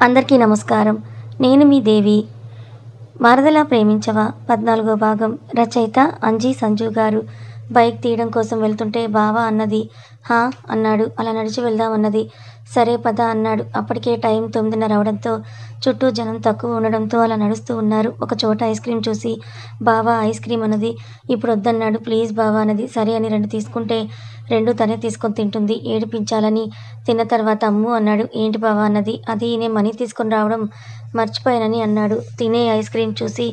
అందరికీ నమస్కారం. నేను మీ దేవి. 'మరదలా ప్రేమించవా' 14వ భాగం. రచయిత అంజీ సంజు గారు. బైక్ తీయడం కోసం వెళ్తుంటే బావ అన్నది. హా అన్నాడు. అలా నడిచి వెళ్దామన్నది. సరే పద అన్నాడు. అప్పటికే టైం 9:30 అవడంతో చుట్టూ జనం తక్కువ ఉండడంతో అలా నడుస్తూ ఉన్నారు. ఒక చోట ఐస్ క్రీం చూసి బావ ఐస్ క్రీం అన్నది. ఇప్పుడొద్దన్నాడు. ప్లీజ్ బావ అన్నది. సరే అని 2 తీసుకుంటే 2 తనే తీసుకొని తింటుంది. ఏడిపించాలని. తిన్న తర్వాత అమ్ము అన్నాడు. ఏంటి బావ అన్నది. అది నేను మనీ తీసుకొని రావడం మర్చిపోయానని అన్నాడు. తినే ఐస్ క్రీం చూసి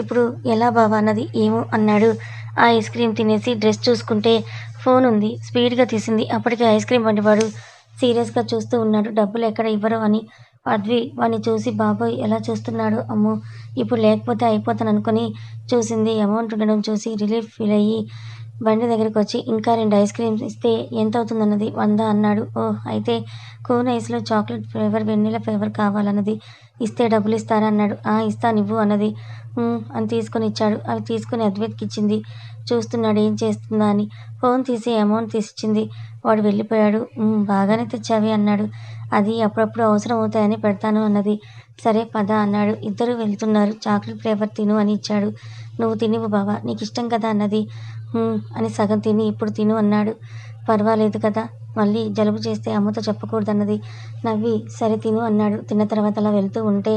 ఇప్పుడు ఎలా బావ అన్నది. ఏమో అన్నాడు. ఆ ఐస్ క్రీం తినేసి డ్రెస్ చూసుకుంటే ఫోన్ ఉంది. స్పీడ్గా తీసింది. అప్పటికే ఐస్ క్రీం బండివాడు సీరియస్గా చూస్తూ ఉన్నాడు. డబ్బులు ఎక్కడ ఇవ్వరు అని. అద్వి వాణ్ణి చూసి బాబోయ్ ఎలా చూస్తున్నాడు. అమ్మో ఇప్పుడు లేకపోతే అయిపోతాననుకుని చూసింది. అమౌంట్ ఉండడం చూసి రిలీఫ్ ఫీల్ అయ్యి బండి దగ్గరికి వచ్చి ఇంకా 2 ఐస్ క్రీమ్స్ ఇస్తే ఎంత అవుతుందన్నది. 100 అన్నాడు. ఓహ్ అయితే కోన్ ఐస్లో చాక్లెట్ ఫ్లేవర్ వెన్నీలా ఫ్లేవర్ కావాలన్నది. ఇస్తే డబ్బులు ఇస్తారా అన్నాడు. ఇస్తానివ్వు అన్నది. అని తీసుకొని ఇచ్చాడు. అవి తీసుకుని అద్వైత్కి ఇచ్చింది. చూస్తున్నాడు ఏం చేస్తుందా అని. ఫోన్ తీసి అమౌంట్ తీసిచ్చింది. వాడు వెళ్ళిపోయాడు. బాగానే తెచ్చావి అన్నాడు. అది అప్పుడప్పుడు అవసరం అవుతాయని పెడతాను అన్నది. సరే పద అన్నాడు. ఇద్దరూ వెళ్తున్నారు. చాక్లెట్ ఫ్లేవర్ తిను అని ఇచ్చాడు. నువ్వు తినివ్వు బావా నీకు ఇష్టం కదా అన్నది. అని సగం తిని ఇప్పుడు తిను అన్నాడు. పర్వాలేదు కదా మళ్ళీ జలుబు చేస్తే అమ్మతో చెప్పకూడదన్నది. నవ్వి సరే తిను అన్నాడు. తిన్న తర్వాత అలా వెళ్తూ ఉంటే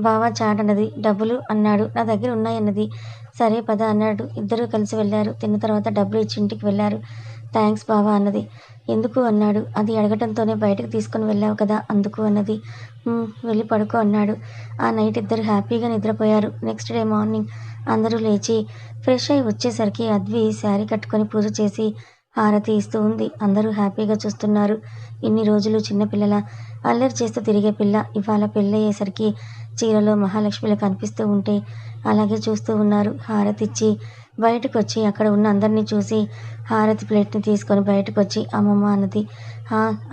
బావా చాట్ అన్నది. డబ్బులు అన్నాడు. నా దగ్గర ఉన్నాయన్నది. సరే పద అన్నాడు. ఇద్దరూ కలిసి వెళ్ళారు. తిన్న తర్వాత డబ్బులు ఇచ్చి ఇంటికి వెళ్ళారు. థ్యాంక్స్ బావా అన్నది. ఎందుకు అన్నాడు. అది అడగటంతోనే బయటకు తీసుకుని వెళ్ళావు కదా అందుకు అన్నది. వెళ్ళి పడుకో అన్నాడు. ఆ నైట్ ఇద్దరు హ్యాపీగా నిద్రపోయారు. నెక్స్ట్ డే మార్నింగ్ అందరూ లేచి ఫ్రెష్ అయి వచ్చేసరికి అద్వి శారీ కట్టుకొని పూజ చేసి హారతి ఇస్తూ ఉంది. అందరూ హ్యాపీగా చూస్తున్నారు. ఇన్ని రోజులు చిన్నపిల్లల అల్లరి చేస్తూ తిరిగే పిల్ల ఇవాళ పెళ్ళయ్యేసరికి చీరలో మహాలక్ష్మిలా కనిపిస్తూ ఉంటే అలాగే చూస్తూ ఉన్నారు. హారతి ఇచ్చి బయటకు వచ్చి అక్కడ ఉన్న అందరినీ చూసి హారతి ప్లేట్ని తీసుకొని బయటకు వచ్చి అమ్మమ్మ అన్నది.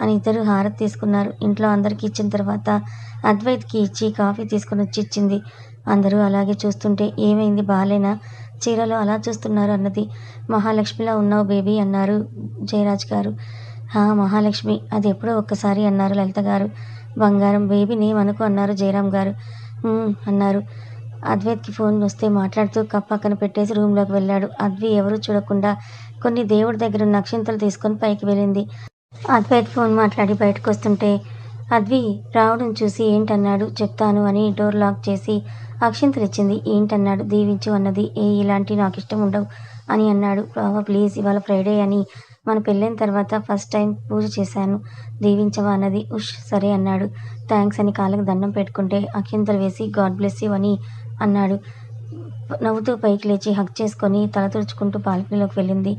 అని ఇద్దరు హారతి తీసుకున్నారు. ఇంట్లో అందరికీ ఇచ్చిన తర్వాత అద్వైత్కి ఇచ్చి కాఫీ తీసుకొని వచ్చి ఇచ్చింది. అందరూ అలాగే చూస్తుంటే ఏమైంది బాలేనా చీరలో అలా చూస్తున్నారు అన్నది. మహాలక్ష్మిలా ఉన్నావు బేబీ అన్నారు జయరాజ్ గారు. మహాలక్ష్మి అది ఎప్పుడో ఒక్కసారి అన్నారు లలిత గారు. బంగారం బేబీని ఏమనుకో అన్నారు జయరాం గారు. అన్నారు. అద్వైత్కి ఫోన్ వస్తే మాట్లాడుతూ కప్ పక్కన పెట్టేసి రూమ్లోకి వెళ్ళాడు. అద్వి ఎవరూ చూడకుండా కొన్ని దేవుడి దగ్గర ఉన్న అక్షింతలు తీసుకొని పైకి వెళ్ళింది. అద్వైత్ ఫోన్ మాట్లాడి బయటకు వస్తుంటే అద్వి రావడం చూసి ఏంటన్నాడు. చెప్తాను అని డోర్ లాక్ చేసి అక్షింతలు ఇచ్చింది. ఏంటన్నాడు. దీవించు అన్నది. ఇలాంటివి నాకు ఇష్టం ఉండవు అని అన్నాడు. బావా ప్లీజ్ ఇవాళ ఫ్రైడే అని మన పెళ్ళైన తర్వాత ఫస్ట్ టైం పూజ చేశాను దీవించవా అన్నది. సరే అన్నాడు. థ్యాంక్స్ అని కాళ్ళకి దండం పెట్టుకుంటే అక్షింతలు వేసి గాడ్ బ్లెస్ యూ అని అన్నాడు. నవ్వుతూ పైకి లేచి హక్ చేసుకొని తల తుడుచుకుంటూ బాల్కనీలోకి వెళ్ళింది.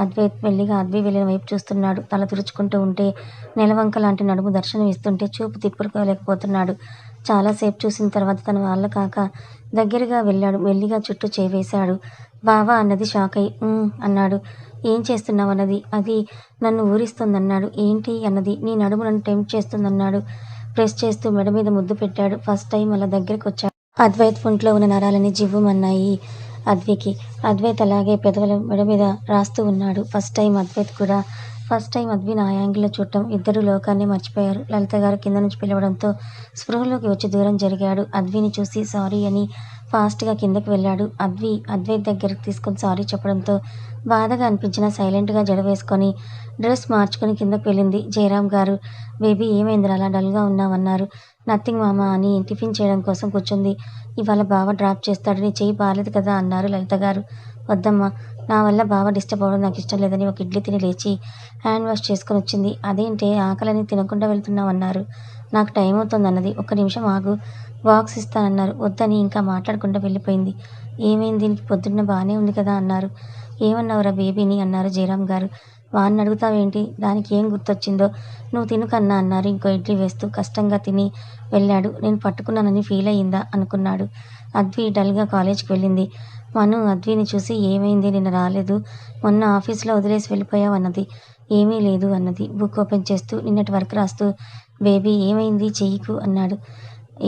అద్వైత్ మెల్లిగా అద్వి వెళ్ళిన వైపు చూస్తున్నాడు. తల తుడుచుకుంటూ ఉంటే నెలవంక లాంటి నడుము దర్శనం ఇస్తుంటే చూపు తిప్పుకోలేకపోతున్నాడు. చాలాసేపు చూసిన తర్వాత తన వాళ్ళ కాక దగ్గరగా వెళ్ళాడు. మెల్లిగా చుట్టూ చేవేశాడు. బావా అన్నది షాక్ అయి అన్నాడు. ఏం చేస్తున్నావు అన్నది. అది నన్ను ఊరిస్తుందన్నాడు. ఏంటి అన్నది. నీ నడుము నన్ను టెంప్ట్ చేస్తుందన్నాడు. ప్రెస్ చేస్తూ మెడ మీద ముద్దు పెట్టాడు. ఫస్ట్ టైం అలా దగ్గరికి వచ్చాడు. అద్వైత్ ఒంట్లో ఉన్న నరాలని జివ్వుమన్నాయి అద్వికి. అద్వైత్ అలాగే పెదవుల మెడ మీద రాస్తూ ఉన్నాడు. ఫస్ట్ టైం అద్విని ఆ యాంగిల్లో చూడటం. ఇద్దరు లోకాన్ని మర్చిపోయారు. లలిత గారు కింద నుంచి పిలవడంతో స్పృహలోకి వచ్చి దూరం జరిగాడు. అద్విని చూసి సారీ అని ఫాస్ట్గా కిందకి వెళ్ళాడు. అద్వైత్ దగ్గరికి తీసుకొని సారీ చెప్పడంతో బాధగా అనిపించినా సైలెంట్గా జడ వేసుకొని డ్రెస్ మార్చుకొని కిందకు వెళ్ళింది. జయరాం గారు బేబీ ఏమైందిరా అలా డల్గా ఉన్నావన్నారు. నథింగ్ మామ అని టిఫిన్ చేయడం కోసం కూర్చుంది. ఇవాళ బావ డ్రాప్ చేస్తాడు నీ చెయ్యి బాగాలేదు కదా అన్నారు లలిత గారు. వద్దమ్మా నా వల్ల బావ డిస్టర్బ్ అవ్వడం నాకు ఇష్టం లేదని ఒక ఇడ్లీ తిని లేచి హ్యాండ్ వాష్ చేసుకొని వచ్చింది. అదేంటే ఆకలని తినకుండా వెళ్తున్నావన్నారు. నాకు టైం అవుతుందన్నది. 1 నిమిషం ఆగు బాక్స్ ఇస్తానన్నారు. వద్దని ఇంకా మాట్లాడకుండా వెళ్ళిపోయింది. ఏమైంది దీనికి పొద్దున్న బాగానే ఉంది కదా అన్నారు. ఏమన్నావురా బేబీని అన్నారు జయరాం గారు. వాడిని అడుగుతావేంటి దానికి ఏం గుర్తొచ్చిందో నువ్వు తిను కన్నా అన్నారు. ఇంకో ఇడ్లీ వేస్తూ కష్టంగా తిని వెళ్ళాడు. నేను పట్టుకున్నానని ఫీల్ అయ్యిందా అనుకున్నాడు. అద్వి డల్గా కాలేజ్కి వెళ్ళింది. మను అద్విని చూసి ఏమైంది నిన్న రాలేదు మొన్న ఆఫీస్లో వదిలేసి వెళ్ళిపోయావు అన్నది. ఏమీ లేదు అన్నది బుక్ ఓపెన్ చేస్తూ. నిన్నటి వర్క్ రాస్తూ బేబీ ఏమైంది చెయ్యికు అన్నాడు.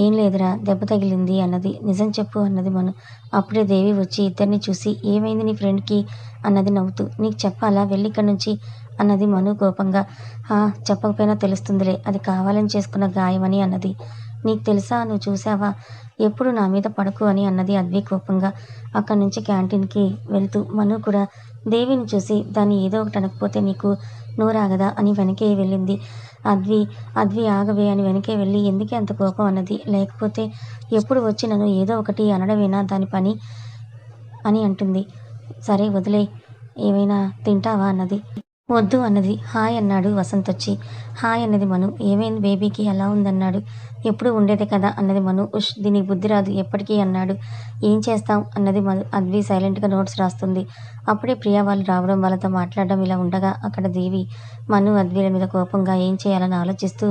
ఏం లేదురా దెబ్బ తగిలింది అన్నది. నిజం చెప్పు అన్నది మను. అప్పుడే దేవి వచ్చి ఇద్దరిని చూసి ఏమైంది నీ ఫ్రెండ్కి అన్నది నవ్వుతూ. నీకు చెప్పాలా వెళ్ళి ఇక్కడి నుంచి అన్నది మను కోపంగా. చెప్పకపోయినా తెలుస్తుందిలే అది కావాలని చేసుకున్న గాయమని అన్నది. నీకు తెలుసా? నువ్వు చూసావా? ఎప్పుడు నా మీద పడకు అని అన్నది అద్వి కోపంగా. అక్కడి నుంచి క్యాంటీన్‌కి వెళ్తూ మను కూడా దేవిని చూసి దాన్ని ఏదో ఒకటి అనకపోతే నీకు నోరాగదా అని వెనకే వెళ్ళింది. అద్వి, అద్వి ఆగవే అని వెనకే వెళ్ళి ఎందుకే అంత కోపం అన్నది. లేకపోతే ఎప్పుడు వచ్చి నన్ను ఏదో ఒకటి అనడమేనా దాని పని అని అంటుంది. సరే వదిలేయ్. ఏమైనా తింటావా అన్నది. వద్దు అన్నది. హాయ్ అన్నాడు వసంత్ వచ్చి. హాయ్ అన్నది మను. ఏమైంది బేబీకి ఎలా ఉందన్నాడు. ఎప్పుడు ఉండేదే కదా అన్నది మను. ఉష్ దీనికి బుద్ధి రాదు ఎప్పటికీ అన్నాడు. ఏం చేస్తాం అన్నది మను. అద్వి సైలెంట్గా నోట్స్ రాస్తుంది. అప్పుడే ప్రియా వాళ్ళు రావడం వాళ్ళతో మాట్లాడడం ఇలా ఉండగా అక్కడ దేవి మను అద్విల మీద కోపంగా ఏం చేయాలని ఆలోచిస్తూ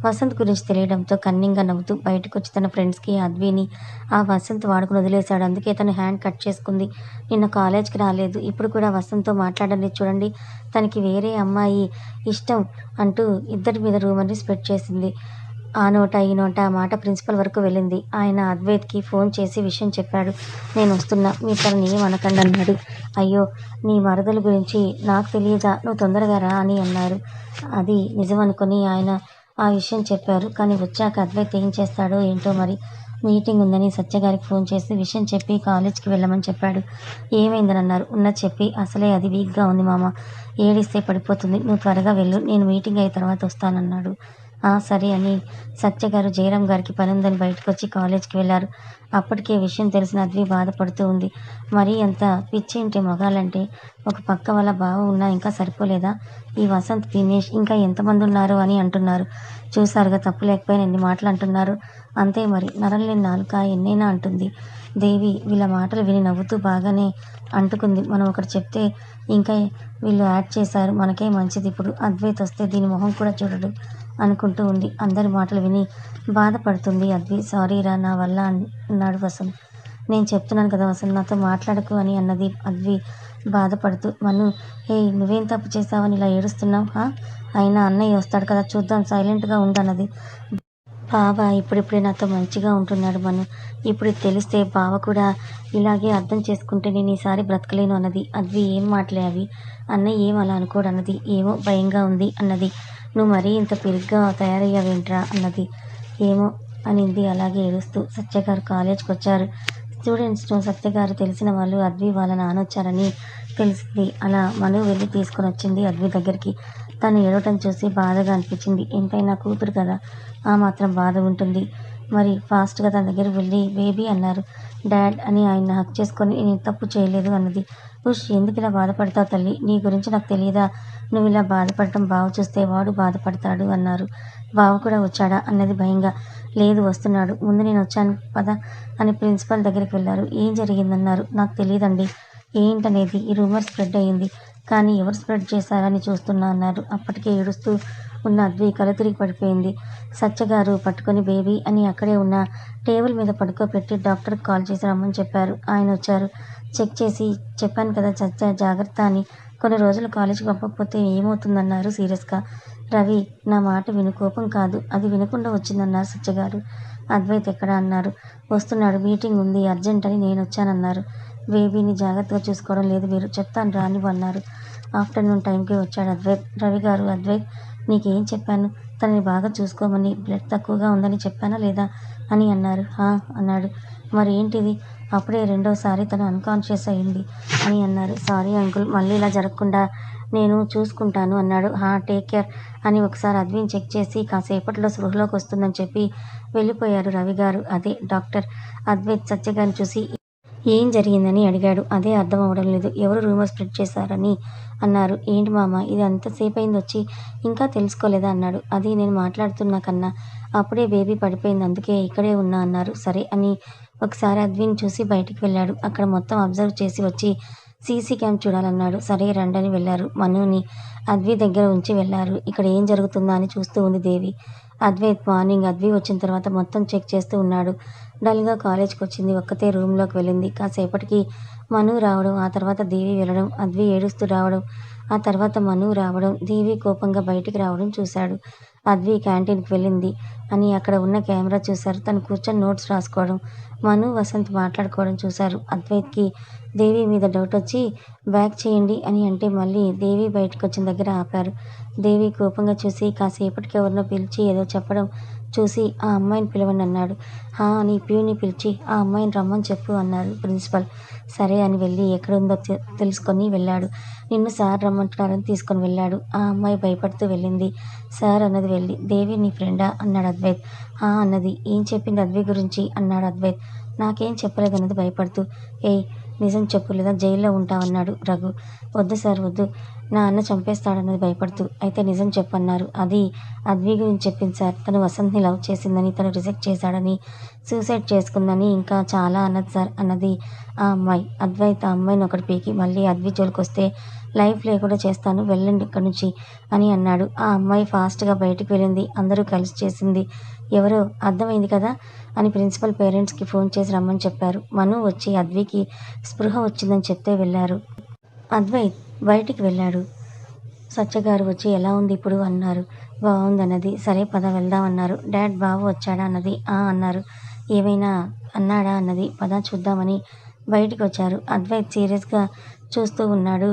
వసంత్ గురించి తెలియడంతో కన్నింగా నవ్వుతూ బయటకొచ్చి తన ఫ్రెండ్స్కి అద్విని ఆ వసంత్ వాడుకుని వదిలేశాడు. అందుకే తను హ్యాండ్ కట్ చేసుకుంది. నిన్న కాలేజ్కి రాలేదు. ఇప్పుడు కూడా వసంత్తో మాట్లాడండి చూడండి. తనకి వేరే అమ్మాయి ఇష్టం అంటూ ఇద్దరి మీద రూమర్ని స్ప్రెడ్ చేసింది. ఆ నోట ఈ నోట ఆ మాట ప్రిన్సిపల్ వరకు వెళ్ళింది. ఆయన అద్వైత్కి ఫోన్ చేసి విషయం చెప్పాడు. నేను వస్తున్నా, మీరు తనని ఏం అనకండి అన్నాడు. అయ్యో నీ మరదల గురించి నాకు తెలియదా, నువ్వు తొందరగా రా అని అన్నారు. అది నిజమనుకొని ఆయన ఆ విషయం చెప్పారు. కానీ వచ్చాక అద్వైత్ ఏం చేస్తాడో ఏంటో మరి. మీటింగ్ ఉందని సత్యగారికి ఫోన్ చేసి విషయం చెప్పి కాలేజ్కి వెళ్ళమని చెప్పాడు. ఏమైందని అన్నారు. ఉన్నది చెప్పి అసలే అది వీక్గా ఉంది మామ, ఏడిస్తే పడిపోతుంది, నువ్వు త్వరగా వెళ్ళు, నేను మీటింగ్ అయిన తర్వాత వస్తానన్నాడు. సరే అని సత్యగారు జయరాం గారికి పని ఉందని బయటకొచ్చి కాలేజ్కి వెళ్ళారు. అప్పటికే విషయం తెలిసిన అద్వి బాధపడుతూ ఉంది. మరీ అంత పిచ్చేంటి మగాళ్ళంటే, ఒక పక్క వాళ్ళ బావ ఉన్నా ఇంకా సరిపోలేదా? ఈ వసంత్, దినేష్ ఇంకా ఎంతమంది ఉన్నారు అని అంటున్నారు. చూసారుగా తప్పు లేకపోయినా ఎన్ని మాటలు అంటున్నారు. అంతే మరి, నరం లేని నాలుక ఎన్నైనా అంటుంది. దేవి వీళ్ళ మాటలు విని నవ్వుతూ బాగానే అంటుకుంది. మనం ఒకటి చెప్తే ఇంకా వీళ్ళు యాడ్ చేశారు, మనకే మంచిది. ఇప్పుడు అద్వైత్ వస్తే దీని మొహం కూడా చూడడు అనుకుంటూ ఉంది. అందరి మాటలు విని బాధపడుతుంది అద్వి. సారీరా నా వల్ల అన్నాడు వసంత్. నేను చెప్తున్నాను కదా వసంత్, నాతో మాట్లాడకు అని అన్నది అద్వి బాధపడుతూ. మను, హే నువ్వేం తప్పు చేసావని ఇలా ఏడుస్తున్నావు? అయినా అన్నయ్య వస్తాడు కదా చూద్దాం, సైలెంట్గా ఉండన్నది. బావ ఇప్పుడిప్పుడే నాతో మంచిగా ఉంటున్నాడు మను. ఇప్పుడు తెలిస్తే బావ కూడా ఇలాగే అర్థం చేసుకుంటే నేను ఈసారి బ్రతకలేను అన్నది. అద్వి ఏం మాటలే అవి, అన్నయ్య ఏం అలా అనుకోడు అన్నది. ఏమో భయంగా ఉంది అన్నది. నువ్వు మరీ ఇంత పెరిగ్గా తయారయ్యావేంట్రా అన్నది. ఏమో అనింది అలాగే ఏడుస్తూ. సత్యగారు కాలేజ్కి వచ్చారు. స్టూడెంట్స్లో సత్యగారు తెలిసిన వాళ్ళు అద్వి వాళ్ళ నాన్న వచ్చారని తెలిసింది. అలా మను వెళ్ళి తీసుకొని వచ్చింది అద్వి దగ్గరికి. తను ఏడవటం చూసి బాధగా అనిపించింది. ఎంతైనా కూతురు కదా, ఆ మాత్రం బాధ ఉంటుంది. మరి ఫాస్ట్గా తన దగ్గరికి వెళ్ళి బేబీ అన్నారు. డాడ్ అని ఆయన హక్ చేసుకొని నేను తప్పు చేయలేదు అన్నది. ఉష్ ఎందుకు ఇలా బాధపడతావు తల్లి, నీ గురించి నాకు తెలియదా? నువ్వు ఇలా బాధపడటం బావ చూస్తే వాడు బాధపడతాడు అన్నారు. బావ కూడా వచ్చాడా అన్నది భయంగా. లేదు వస్తున్నాడు, ముందు నేను వచ్చాను పద అని ప్రిన్సిపల్ దగ్గరికి వెళ్ళారు. ఏం జరిగిందన్నారు. నాకు తెలియదండి ఏంటనేది. ఈ రూమర్ స్ప్రెడ్ అయ్యింది, కానీ ఎవరు స్ప్రెడ్ చేశారని చూస్తున్నా అన్నారు. అప్పటికే ఏడుస్తూ ఉన్న అద్వి కళ్ళు తిరిగి పడిపోయింది. సత్యగారు పట్టుకొని బేబీ అని అక్కడే ఉన్న టేబుల్ మీద పడుకోబెట్టి డాక్టర్కి కాల్ చేసి రమ్మని చెప్పారు. ఆయన వచ్చారు. చెక్ చేసి చెప్పాను కదా సత్య జాగ్రత్త అని, కొన్ని రోజులు కాలేజీకి పంపకపోతే ఏమవుతుందన్నారు సీరియస్గా. రవి నా మాట విను, కోపం కాదు, అది వినకుండా వచ్చిందన్నారు సత్యగారు. అద్వైత్ ఎక్కడా అన్నారు. వస్తున్నాడు, మీటింగ్ ఉంది అర్జెంట్ అని నేను వచ్చానన్నారు. బేబీని జాగ్రత్తగా చూసుకోవడం లేదు మీరు, చెప్తాను రానివ్వు అన్నారు. ఆఫ్టర్నూన్ టైంకి వచ్చాడు అద్వైత్. రవి గారు, అద్వైత్ నీకేం చెప్పాను, తనని బాగా చూసుకోమని, బ్లడ్ తక్కువగా ఉందని చెప్పానా లేదా అని అన్నారు. అన్నాడు. మరి ఏంటిది, అప్పుడే రెండోసారి తను అన్కాన్షియస్ అయింది అని అన్నారు. సారీ అంకుల్, మళ్ళీ ఇలా జరగకుండా నేను చూసుకుంటాను అన్నాడు. టేక్ కేర్ అని ఒకసారి అద్విని చెక్ చేసి కాసేపట్లో స్పృహలోకి వస్తుందని చెప్పి వెళ్ళిపోయారు రవి గారు. అదే డాక్టర్. అద్వైత్ సత్యగారిని చూసి ఏం జరిగిందని అడిగాడు. అదే అర్థం అవ్వడం లేదు, ఎవరు రూమర్ స్ప్రెడ్ చేశారని అన్నారు. ఏంటి మామ ఇది అంతసేపు అయింది వచ్చి ఇంకా తెలుసుకోలేదా అన్నాడు. అది నేను మాట్లాడుతున్నా కన్నా అప్పుడే బేబీ పడిపోయింది, అందుకే ఇక్కడే ఉన్నా అన్నారు. సరే అని ఒకసారి అద్విని చూసి బయటికి వెళ్ళాడు. అక్కడ మొత్తం అబ్జర్వ్ చేసి వచ్చి సీసీ క్యామ్ చూడాలన్నాడు. సరే రండని వెళ్ళారు. మనుని అద్వి దగ్గర ఉంచి వెళ్ళారు. ఇక్కడ ఏం జరుగుతుందా అని చూస్తూ ఉంది దేవి. అద్వైత్ మార్నింగ్ అద్వి వచ్చిన తర్వాత మొత్తం చెక్ చేస్తూ ఉన్నాడు. డల్గా కాలేజ్కి వచ్చింది, ఒక్కతే రూమ్లోకి వెళ్ళింది. కాసేపటికి మను రావడం, ఆ తర్వాత దేవి వెళ్ళడం, అద్వి ఏడుస్తూ రావడం, ఆ తర్వాత మను రావడం, దేవి కోపంగా బయటికి రావడం చూశాడు. అద్వి క్యాంటీన్కి వెళ్ళింది అని అక్కడ ఉన్న కెమెరా చూశారు. తను కూర్చొని నోట్స్ రాసుకోవడం, మను వసంత్ మాట్లాడుకోవడం చూశారు. అద్వైత్కి దేవి మీద డౌట్ వచ్చి బ్యాక్ చేయండి అని అంటే మళ్ళీ దేవి బయటకు వచ్చిన దగ్గర ఆపారు. దేవి కోపంగా చూసి కాసేపటికి ఎవరినో పిలిచి ఏదో చెప్పడం చూసి ఆ అమ్మాయిని పిలవండి అన్నాడు. అని ప్యూని పిలిచి ఆ అమ్మాయిని రమ్మని చెప్పు అన్నారు ప్రిన్సిపల్. సరే అని వెళ్ళి ఎక్కడుందో తెలుసుకొని వెళ్ళాడు. నిన్ను సార్ రమ్మంటున్నారని తీసుకొని వెళ్ళాడు. ఆ అమ్మాయి భయపడుతూ వెళ్ళింది. సార్ అన్నది వెళ్ళి, దేవి నీ ఫ్రెండా అన్నాడు అద్వైత్. అన్నది. ఏం చెప్పింది అద్వి గురించి అన్నాడు అద్వైత్. నాకేం చెప్పలేదన్నది భయపడుతూ. ఏయ్ నిజం చెప్పు లేదా జైల్లో ఉంటావన్నాడు రఘు. వద్దు సార్ వద్దు, నా అన్న చంపేస్తాడన్నది భయపడుతూ. అయితే నిజం చెప్పన్నారు. అది అద్వి గురించి చెప్పింది సార్. తను వసంత్ని లవ్ చేసిందని, తను రిజెక్ట్ చేశాడని, సూసైడ్ చేసుకుందని, ఇంకా చాలా అన్నది సార్ అన్నది ఆ అమ్మాయి. అద్వైత్ ఆ అమ్మాయిని ఒకటి పీకి మళ్ళీ అద్వి జోలికొస్తే లైఫ్ లేకుండా చేస్తాను, వెళ్ళండి ఇక్కడి నుంచి అని అన్నాడు. ఆ అమ్మాయి ఫాస్ట్గా బయటికి వెళ్ళింది. అందరూ కలిసి చేసింది ఎవరో అర్థమైంది కదా అని ప్రిన్సిపల్ పేరెంట్స్కి ఫోన్ చేసి రమ్మని చెప్పారు. మను వచ్చి అద్వికి స్పృహ వచ్చిందని చెప్తే వెళ్ళారు. అద్వైత్ బయటికి వెళ్ళాడు. సత్యగారు వచ్చి ఎలా ఉంది ఇప్పుడు అన్నారు. బాగుందన్నది. సరే పద వెళ్దాం అన్నారు. డాడ్ బాబు వచ్చాడా అన్నది. అన్నారు. ఏమైనా అన్నాడా అన్నది. పద చూద్దామని బయటికి వచ్చారు. అద్వైత్ సీరియస్గా చూస్తూ ఉన్నాడు.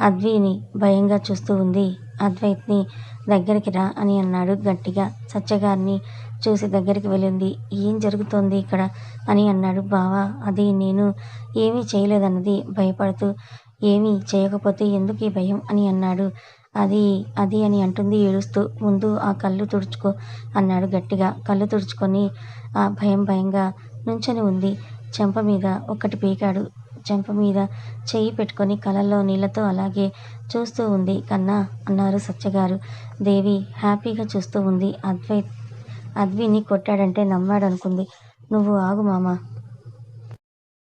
అద్విని భయంగా చూస్తూ ఉంది. అద్వైత్ని దగ్గరికి రా అని అన్నాడు గట్టిగా. సత్యగారిని చూసి దగ్గరికి వెళ్ళింది. ఏం జరుగుతోంది ఇక్కడ అని అన్నాడు. బావా అది నేను ఏమీ చేయలేదన్నది భయపడుతూ. ఏమీ చేయకపోతే ఎందుకు ఈ భయం అని అన్నాడు. అది అది అని అంటుంది ఏడుస్తూ. ముందు ఆ కళ్ళు తుడుచుకో అన్నాడు గట్టిగా. కళ్ళు తుడుచుకొని ఆ భయంగా నుంచొని ఉంది. చెంప మీద ఒక్కటి పీకాడు. చెంప మీద చెయ్యి పెట్టుకొని కళ్ళల్లో నీళ్లతో అలాగే చూస్తూ ఉంది. కన్నా అన్నారు సత్యగారు. దేవి హ్యాపీగా చూస్తూ ఉంది. అద్విని కొట్టాడంటే నమ్మాడనుకుంది. నువ్వు ఆగు మామ,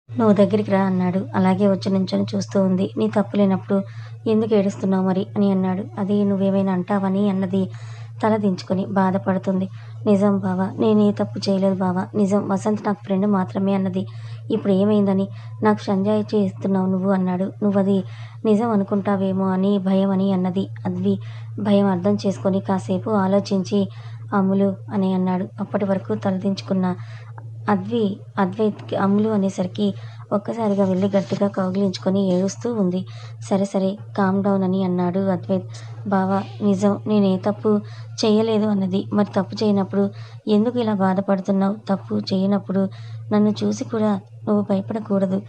నువ్వు దగ్గరికి రా అన్నాడు. అలాగే వచ్చి నించొని చూస్తూ ఉంది. నీ తప్పు లేనప్పుడు ఎందుకు ఏడుస్తున్నావు మరి అని అన్నాడు. అది నువ్వేమైనా అంటావని అన్నది తల దించుకొని బాధపడుతుంది. నిజం బావా, నేనే తప్పు చేయలేదు బావా, నిజం. వసంత్ నాకు ఫ్రెండ్ మాత్రమే అన్నది. ఇప్పుడు ఏమైందని నాకు సంజాయి చేస్తున్నావు నువ్వు అన్నాడు. నువ్వది నిజం అనుకుంటావేమో అని భయం అని అన్నది. అద్వి భయం అర్థం చేసుకొని కాసేపు ఆలోచించి అమ్ములు అని అన్నాడు. అప్పటి వరకు తలదించుకున్న అద్వైత్కి అమ్ములు అనేసరికి ఒక్కసారిగా వెళ్ళి గట్టిగా కౌగిలించుకొని ఏడుస్తూ ఉంది. సరే కామ్ డౌన్ అని అన్నాడు అద్వైత్. బావా నిజం, నేనే తప్పు చేయలేదు అన్నది. మరి తప్పు చేయనప్పుడు ఎందుకు ఇలా బాధపడుతున్నావు? తప్పు చేయనప్పుడు నన్ను చూసి కూడా నువ్వు భయపడకూడదు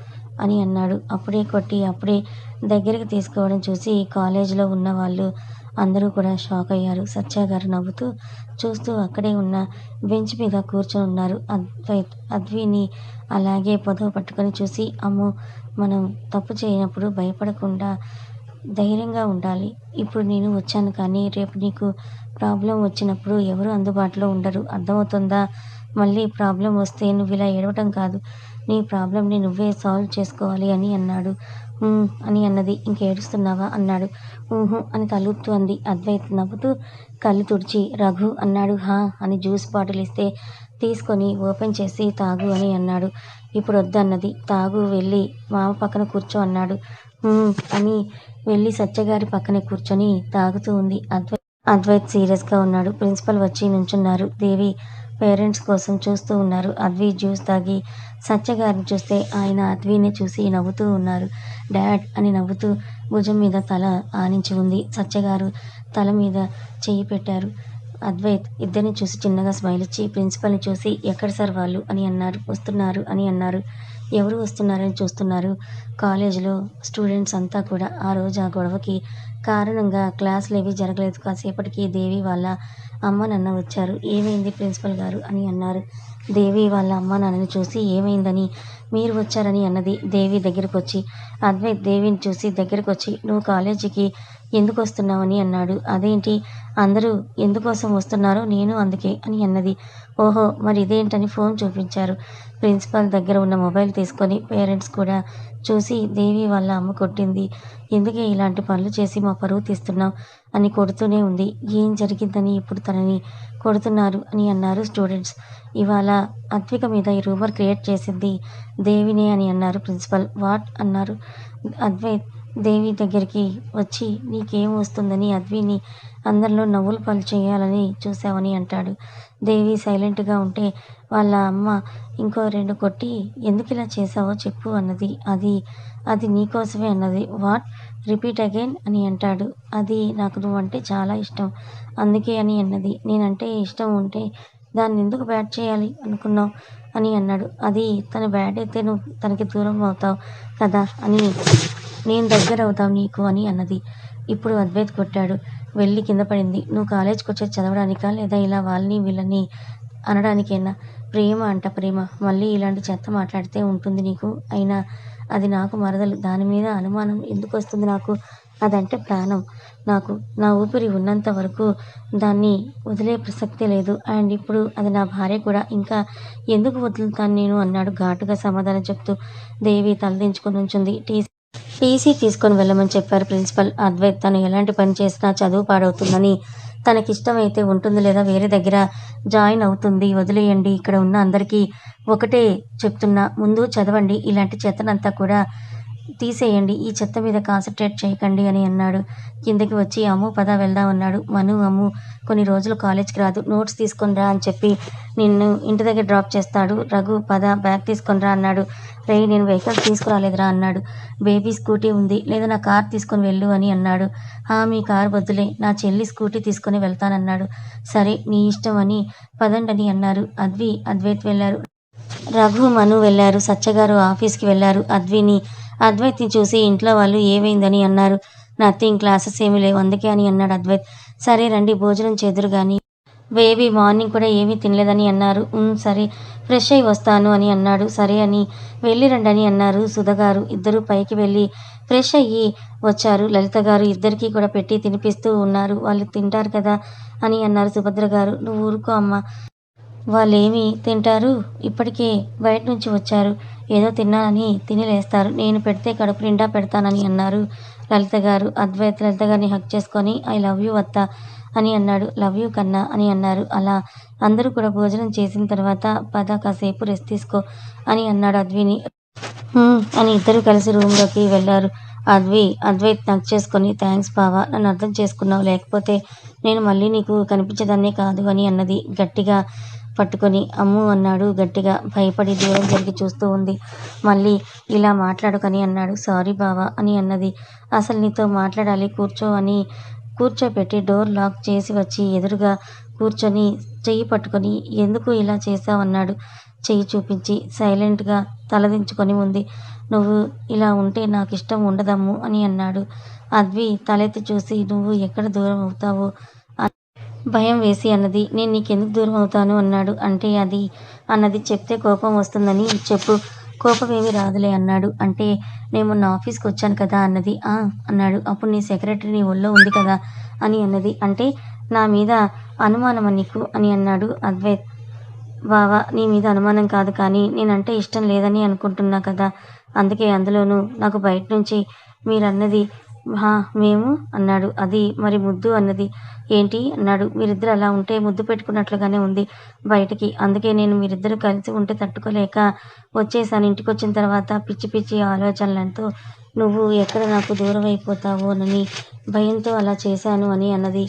అని అన్నాడు. అప్పుడే కొట్టి అప్పుడే దగ్గరికి తీసుకోవడం చూసి కాలేజీలో ఉన్న వాళ్ళు అందరూ కూడా షాక్ అయ్యారు. సత్యగారు నవ్వుతూ చూస్తూ అక్కడే ఉన్న బెంచ్ మీద కూర్చొని ఉన్నారు. అద్విని అలాగే పొదవ పట్టుకొని చూసి, అమ్మో మనం తప్పు చేయనప్పుడు భయపడకుండా ధైర్యంగా ఉండాలి. ఇప్పుడు నేను వచ్చాను కానీ రేపు నీకు ప్రాబ్లం వచ్చినప్పుడు ఎవరు అందుబాటులో ఉండరు, అర్థమవుతుందా? మళ్ళీ ప్రాబ్లం వస్తే నువ్వు ఇలా ఏడవటం కాదు, నీ ప్రాబ్లంని నువ్వే సాల్వ్ చేసుకోవాలి అని అన్నాడు. అని అన్నది. ఇంకేడుస్తున్నావా అన్నాడు. అని తలూపుతూ అంది. అద్వైత్ నవ్వుతూ కళ్ళు తుడిచి రఘు అన్నాడు. అని జ్యూస్ బాటిల్ ఇస్తే తీసుకొని ఓపెన్ చేసి తాగు అని అన్నాడు. ఇప్పుడు వద్దన్నది. తాగు, వెళ్ళి మామ పక్కన కూర్చో అన్నాడు. అని వెళ్ళి సత్యగారి పక్కనే కూర్చొని తాగుతూ ఉంది. అద్వైత్ సీరియస్గా ఉన్నాడు. ప్రిన్సిపల్ వచ్చి నుంచున్నారు. దేవి పేరెంట్స్ కోసం చూస్తూ ఉన్నారు. అద్వి జ్యూస్ తాగి సత్యగారిని చూస్తే ఆయన అద్విని చూసి నవ్వుతూ ఉన్నారు. డాడ్ అని నవ్వుతూ భుజం మీద తల ఆనించి ఉంది. సత్యగారు తల మీద చెయ్యి పెట్టారు. అద్వైత్ ఇద్దరిని చూసి చిన్నగా స్మైల్ ఇచ్చి ప్రిన్సిపల్ని చూసి ఎక్కడ సార్ వాళ్ళు అని అన్నారు. వస్తున్నారు అని అన్నారు. ఎవరు వస్తున్నారని చూస్తున్నారు. కాలేజీలో స్టూడెంట్స్ అంతా కూడా ఆ రోజు ఆ గొడవకి కారణంగా క్లాసులు ఏవి జరగలేదు. కాసేపటికి దేవి వాళ్ళ అమ్మ నాన్న వచ్చారు. ఏమైంది ప్రిన్సిపల్ గారు అని అన్నారు. దేవి వాళ్ళ అమ్మ నాన్నని చూసి ఏమైందని మీరు వచ్చారని అన్నది. దేవి దగ్గరకు వచ్చి అద్వైత్ దేవిని చూసి దగ్గరకు వచ్చి నువ్వు కాలేజీకి ఎందుకు వస్తున్నావని అన్నాడు. అదేంటి అందరూ ఎందుకోసం వస్తున్నారో నేను అందుకే అని అన్నది. ఓహో మరి ఇదేంటని ఫోన్ చూపించారు. ప్రిన్సిపాల్ దగ్గర ఉన్న మొబైల్ తీసుకొని పేరెంట్స్ కూడా చూసి దేవి వాళ్ళ అమ్మ కొట్టింది, ఎందుకే ఇలాంటి పనులు చేసి మా పరువు తీస్తున్నావు అని కొడుతూనే ఉంది. ఏం జరిగిందని ఇప్పుడు తనని కొడుతున్నారు అని అన్నారు స్టూడెంట్స్. ఇవాళ అద్విక మీద ఈ రూమర్ క్రియేట్ చేసింది దేవినే అని అన్నారు ప్రిన్సిపల్. వాట్ అన్నారు అద్వైత్. దేవి దగ్గరికి వచ్చి నీకేం వస్తుందని అద్విని అందరిలో నవ్వులు పాలు చేయాలని చూసావని అంటాడు. దేవి సైలెంట్గా ఉంటే వాళ్ళ అమ్మ ఇంకో 2 కొట్టి ఎందుకు ఇలా చేసావో చెప్పు అన్నది. అది నీకోసమే అన్నది. వాట్ రిపీట్ అగైన్ అని అంటాడు. అది నాకు నువ్వంటే చాలా ఇష్టం అందుకే అని అన్నది. నేనంటే ఇష్టం ఉంటే దాన్ని ఎందుకు బ్యాడ్ చేయాలి అనుకున్నావు అని అన్నాడు. అది తన బ్యాడ్ అయితే నువ్వు తనకి దూరం అవుతావు కదా అని, నేను దగ్గర అవుతావు నీకు అని అన్నది. ఇప్పుడు అద్వైత్ కొట్టాడు. వెళ్ళి కింద పడింది. నువ్వు కాలేజ్కి వచ్చేది చదవడానికా లేదా ఇలా వాళ్ళని వీళ్ళని అనడానికేనా? ప్రేమ అంట ప్రేమ. మళ్ళీ ఇలాంటి చెత్త మాట్లాడితే ఉంటుంది నీకు. అయినా అది నాకు మరదలు. దాని మీద అనుమానం ఎందుకు వస్తుంది నాకు? అదంటే ప్రాణం నాకు. నా ఊపిరి ఉన్నంత వరకు దాన్ని వదిలే ప్రసక్తే లేదు. అండ్ ఇప్పుడు అది నా భార్య కూడా. ఇంకా ఎందుకు వదులుతాను నేను అన్నాడు ఘాటుగా సమాధానం చెప్తూ. దేవి తలదించుకొని ఉంచుంది. టీసీ తీసుకొని వెళ్ళమని చెప్పారు ప్రిన్సిపల్. అద్వైత్ తను ఎలాంటి పని చేసినా చదువు పాడవుతుందని, తనకిష్టమైతే ఉంటుంది లేదా వేరే దగ్గర జాయిన్ అవుతుంది. వదిలేయండి. ఇక్కడ ఉన్న అందరికీ ఒకటే చెప్తున్నా, ముందు చదవండి. ఇలాంటి చెత్తనంతా కూడా తీసేయండి. ఈ చెత్త మీద కాన్సన్ట్రేట్ చేయకండి అని అన్నాడు. కిందకి వచ్చి అమ్ము పద వెళ్దాం అన్నాడు. మను అమ్ము కొన్ని రోజులు కాలేజ్కి రాదు, నోట్స్ తీసుకొని రా అని చెప్పి నిన్ను ఇంటి దగ్గర డ్రాప్ చేస్తాడు. రఘు పద బ్యాగ్ తీసుకొని రా అన్నాడు. రేయ్ నేను వెహికల్ తీసుకురాలేదురా అన్నాడు. బేబీ స్కూటీ ఉంది, లేదా నా కార్ తీసుకొని వెళ్ళు అని అన్నాడు. మీ కార్ వద్దులే, నా చెల్లి స్కూటీ తీసుకొని వెళ్తానన్నాడు. సరే నీ ఇష్టం అని పదండని అన్నారు. అద్వైత్ వెళ్ళారు. రఘు మను వెళ్ళారు. సత్యగారు ఆఫీస్కి వెళ్ళారు. అద్వైత్ని చూసి ఇంట్లో వాళ్ళు ఏమైందని అన్నారు. నథింగ్, క్లాసెస్ ఏమీ లేవు అందుకే అని అన్నాడు అద్వైత్. సరే రండి భోజనం చేదురు గాని. బేబీ మార్నింగ్ కూడా ఏమీ తినలేదని అన్నారు. సరే ఫ్రెష్ అయి వస్తాను అని అన్నాడు. సరే అని వెళ్ళి రండి అని అన్నారు సుధగారు. ఇద్దరు పైకి వెళ్ళి ఫ్రెష్ అయ్యి వచ్చారు. లలిత గారు ఇద్దరికీ కూడా పెట్టి తినిపిస్తూ ఉన్నారు. వాళ్ళు తింటారు కదా అని అన్నారు సుభద్ర గారు. నువ్వు ఊరుకో అమ్మ, వాళ్ళేమి తింటారు, ఇప్పటికే బయట నుంచి వచ్చారు, ఏదో తిన్నానని తిని లేస్తారు, నేను పెడితే కడుపు నిండా పెడతానని అన్నారు లలిత గారు. అద్వైత్ లలిత గారిని హక్ చేసుకొని ఐ లవ్ యూ అత్త అని అన్నాడు. లవ్ యూ కన్నా అని అన్నారు. అలా అందరూ కూడా భోజనం చేసిన తర్వాత పద కాసేపు రెస్ట్ తీసుకో అని అన్నాడు అద్విని. అని ఇద్దరు కలిసి రూమ్లోకి వెళ్ళారు. అద్వైత్ నక్ చేసుకొని థ్యాంక్స్ బావా, నన్ను అర్థం చేసుకున్నావు, లేకపోతే నేను మళ్ళీ నీకు కనిపించదన్నే కాదు అని అన్నది గట్టిగా పట్టుకొని. అమ్ము అన్నాడు గట్టిగా. భయపడి దూరం జరిగి చూస్తూ ఉంది. మళ్ళీ ఇలా మాట్లాడుకని అన్నాడు. సారీ బావా అని అన్నది. అసలు నీతో మాట్లాడాలి, కూర్చో అని కూర్చోపెట్టి డోర్ లాక్ చేసి వచ్చి ఎదురుగా కూర్చొని చెయ్యి పట్టుకొని ఎందుకు ఇలా చేసావన్నాడు చెయ్యి చూపించి. సైలెంట్గా తలదించుకొని ఉంది. నువ్వు ఇలా ఉంటే నాకు ఇష్టం ఉండదమ్ము అని అన్నాడు. తలెత్తి చూసి నువ్వు ఎక్కడ దూరం అవుతావో భయం వేసి అన్నది. నేను నీకెందుకు దూరం అవుతాను అన్నాడు. అంటే అది అన్నది. చెప్తే కోపం వస్తుందని చెప్పు. కోపమేమీ రాదులే అన్నాడు. అంటే నేను మొన్న ఆఫీస్కి వచ్చాను కదా అన్నది. అన్నాడు. అప్పుడు నీ సెక్రటరీ నీ ఒళ్ళో ఉంది కదా అని అన్నది. అంటే నా మీద అనుమానమా నీకు అని అన్నాడు అద్వైత్. బావా నీ మీద అనుమానం కాదు, కానీ నేనంటే ఇష్టం లేదని అనుకుంటున్నా కదా, అందుకే. అందులోనూ నాకు బయట నుంచి మీరన్నది మేము అన్నాడు. అది మరి ముద్దు అన్నది. ఏంటి అన్నాడు. మీరిద్దరు అలా ఉంటే ముద్దు పెట్టుకున్నట్లుగానే ఉంది బయటికి, అందుకే నేను మీరిద్దరు కలిసి ఉంటే తట్టుకోలేక వచ్చేసాను. ఇంటికి వచ్చిన తర్వాత పిచ్చి పిచ్చి ఆలోచనలతో నువ్వు ఎక్కడ నాకు దూరం అయిపోతావోనని భయంతో అలా చేశాను అని అన్నది.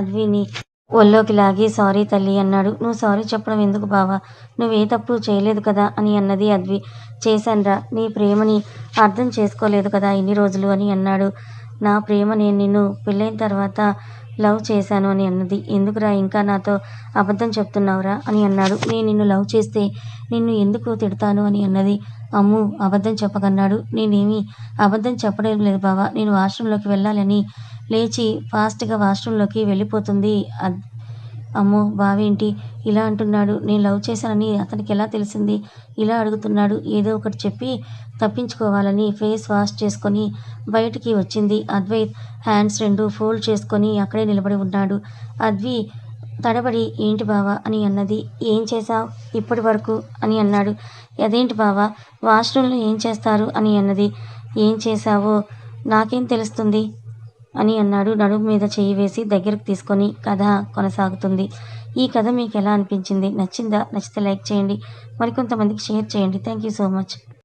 అద్విని ఒళ్ళోకి లాగి సారీ తల్లి అన్నాడు. నువ్వు సారీ చెప్పడం ఎందుకు బావా, నువ్వే తప్పు చేయలేదు కదా అని అన్నది. చేశాన్రా, నీ ప్రేమని అర్థం చేసుకోలేదు కదా ఇన్ని రోజులు అని అన్నాడు. నా ప్రేమ నేను నిన్ను పెళ్ళైన తర్వాత లవ్ చేశాను అని అన్నది. ఎందుకురా ఇంకా నాతో అబద్ధం చెప్తున్నావురా అని అన్నాడు. నేను నిన్ను లవ్ చేస్తే నిన్ను ఎందుకు తిడతాను అని అన్నది. అమ్ము అబద్ధం చెప్పకన్నాడు. నేనేమీ అబద్ధం చెప్పడం లేదు బావా, నేను వాష్రూమ్లోకి వెళ్ళాలని లేచి ఫాస్ట్గా వాష్రూమ్లోకి వెళ్ళిపోతుంది. అమ్మో బావేంటి ఇలా అంటున్నాడు, నేను లవ్ చేశానని అతనికి ఎలా తెలిసింది, ఇలా అడుగుతున్నాడు. ఏదో ఒకటి చెప్పి తప్పించుకోవాలని ఫేస్ వాష్ చేసుకొని బయటికి వచ్చింది. అద్వైత్ హ్యాండ్స్ రెండు ఫోల్డ్ చేసుకొని అక్కడే నిలబడి ఉన్నాడు. తడబడి ఏంటి బావా అని అన్నది. ఏం చేశావు ఇప్పటి వరకు అని అన్నాడు. అదేంటి బావా వాష్రూమ్లో ఏం చేస్తారు అని అన్నది. ఏం చేశావో నాకేం తెలుస్తుంది అని అన్నాడు నడుము మీద చెయ్యి వేసి దగ్గరకు తీసుకొని. కథ కొనసాగుతుంది. ఈ కథ మీకు ఎలా అనిపించింది? నచ్చిందా? నచ్చితే లైక్ చేయండి, మరికొంతమందికి షేర్ చేయండి. Thank you so much.